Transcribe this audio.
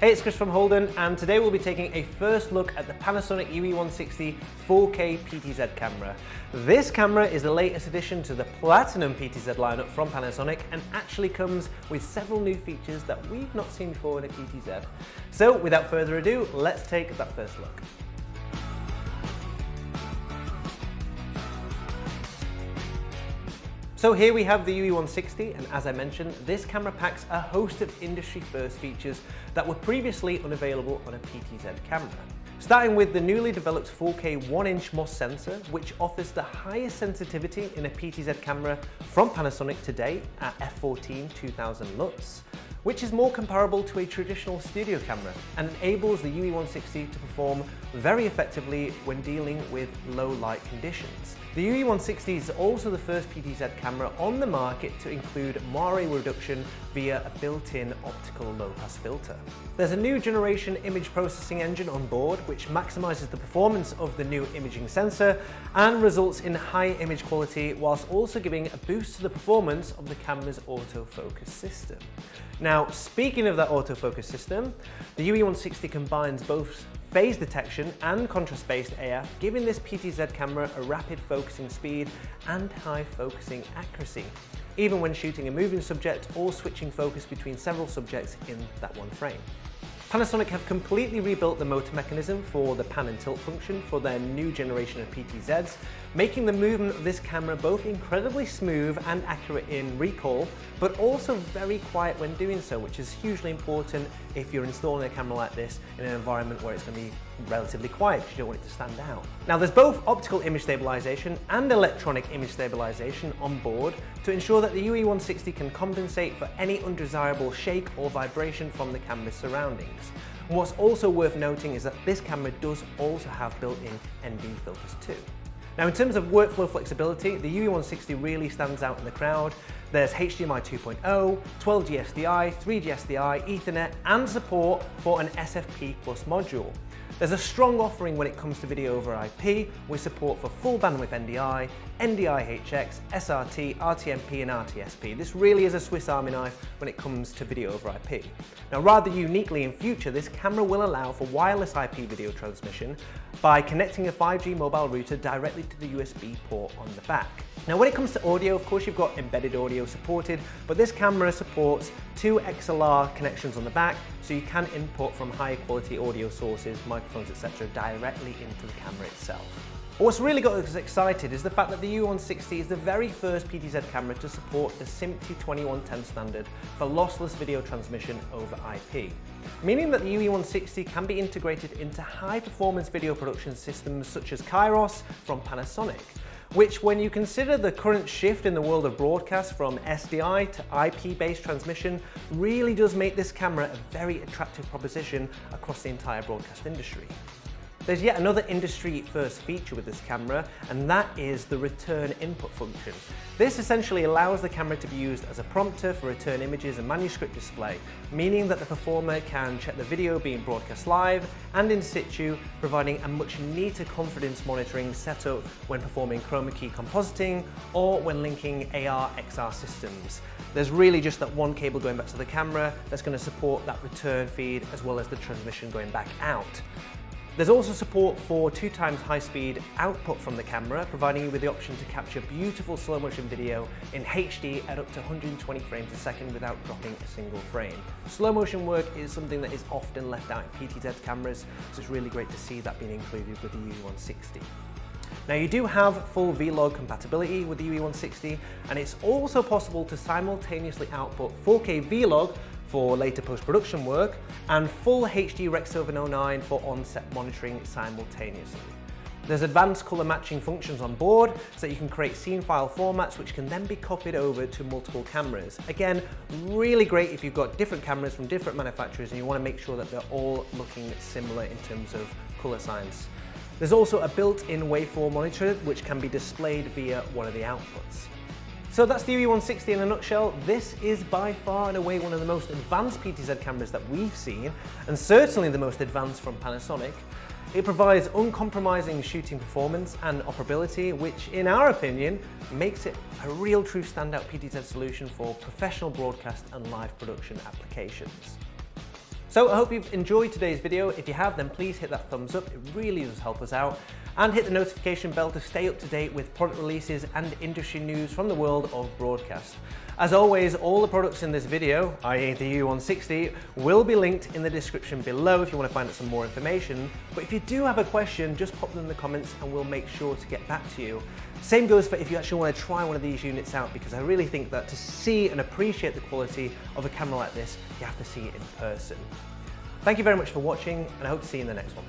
Hey, it's Chris from Holden, and today we'll be taking a first look at the Panasonic AW-UE160 4K PTZ camera. This camera is the latest addition to the Platinum PTZ lineup from Panasonic and actually comes with several new features that we've not seen before in a PTZ. So without further ado, let's take that first look. So here we have the AW-UE160, and as I mentioned, this camera packs a host of industry-first features that were previously unavailable on a PTZ camera. Starting with the newly developed 4K 1-inch MOS sensor, which offers the highest sensitivity in a PTZ camera from Panasonic to date at f14 2000 LUTs, which is more comparable to a traditional studio camera and enables the AW-UE160 to perform very effectively when dealing with low light conditions. The AW-UE160 is also the first PTZ camera on the market to include moire reduction via a built-in optical low-pass filter. There's a new generation image processing engine on board which maximizes the performance of the new imaging sensor and results in high image quality whilst also giving a boost to the performance of the camera's autofocus system. Now, speaking of that autofocus system, the AW-UE160 combines both phase detection and contrast-based AF, giving this PTZ camera a rapid focusing speed and high focusing accuracy, even when shooting a moving subject or switching focus between several subjects in that one frame. Panasonic have completely rebuilt the motor mechanism for the pan and tilt function for their new generation of PTZs, making the movement of this camera both incredibly smooth and accurate in recall, but also very quiet when doing so, which is hugely important if you're installing a camera like this in an environment where it's going to be relatively quiet because you don't want it to stand out. Now, there's both optical image stabilization and electronic image stabilization on board to ensure that the AW-UE160 can compensate for any undesirable shake or vibration from the camera's surroundings. And what's also worth noting is that this camera does also have built-in ND filters too. Now, in terms of workflow flexibility, the AW-UE160 really stands out in the crowd. There's HDMI 2.0, 12G SDI, 3G SDI, Ethernet, and support for an SFP Plus module. There's a strong offering when it comes to video over IP, with support for full bandwidth NDI, NDI-HX, SRT, RTMP, and RTSP. This really is a Swiss Army knife when it comes to video over IP. Now, rather uniquely in future, this camera will allow for wireless IP video transmission by connecting a 5G mobile router directly to the USB port on the back. Now, when it comes to audio, of course, you've got embedded audio supported, but this camera supports 2 XLR connections on the back, so you can input from higher quality audio sources, microphones, etc. directly into the camera itself. But what's really got us excited is the fact that the AW-UE160 is the very first PTZ camera to support the SMPTE 2110 standard for lossless video transmission over IP, meaning that the AW-UE160 can be integrated into high-performance video production systems such as Kairos from Panasonic, which, when you consider the current shift in the world of broadcast from SDI to IP-based transmission, really does make this camera a very attractive proposition across the entire broadcast industry. There's yet another industry-first feature with this camera, and that is the return input function. This essentially allows the camera to be used as a prompter for return images and manuscript display, meaning that the performer can check the video being broadcast live and in situ, providing a much neater confidence monitoring setup when performing chroma key compositing or when linking AR/XR systems. There's really just that one cable going back to the camera that's going to support that return feed as well as the transmission going back out. There's also support for 2 times high-speed output from the camera, providing you with the option to capture beautiful slow-motion video in HD at up to 120 frames a second without dropping a single frame. Slow-motion work is something that is often left out in PTZ cameras, so it's really great to see that being included with the AW-UE160. Now, you do have full Vlog compatibility with the AW-UE160, and it's also possible to simultaneously output 4K Vlog for later post-production work and full HD Rec 709 for on-set monitoring simultaneously. There's advanced color matching functions on board so that you can create scene file formats which can then be copied over to multiple cameras. Again, really great if you've got different cameras from different manufacturers and you want to make sure that they're all looking similar in terms of color science. There's also a built-in waveform monitor which can be displayed via one of the outputs. So that's the AW-UE160 in a nutshell. This is by far and away one of the most advanced PTZ cameras that we've seen, and certainly the most advanced from Panasonic. It provides uncompromising shooting performance and operability, which in our opinion makes it a real true standout PTZ solution for professional broadcast and live production applications. So I hope you've enjoyed today's video. If you have, then please hit that thumbs up. It really does help us out. And hit the notification bell to stay up to date with product releases and industry news from the world of broadcast. As always, all the products in this video, i.e. the AW-UE160, will be linked in the description below if you want to find out some more information. But if you do have a question, just pop them in the comments and we'll make sure to get back to you. Same goes for if you actually want to try one of these units out, because I really think that to see and appreciate the quality of a camera like this, you have to see it in person. Thank you very much for watching, and I hope to see you in the next one.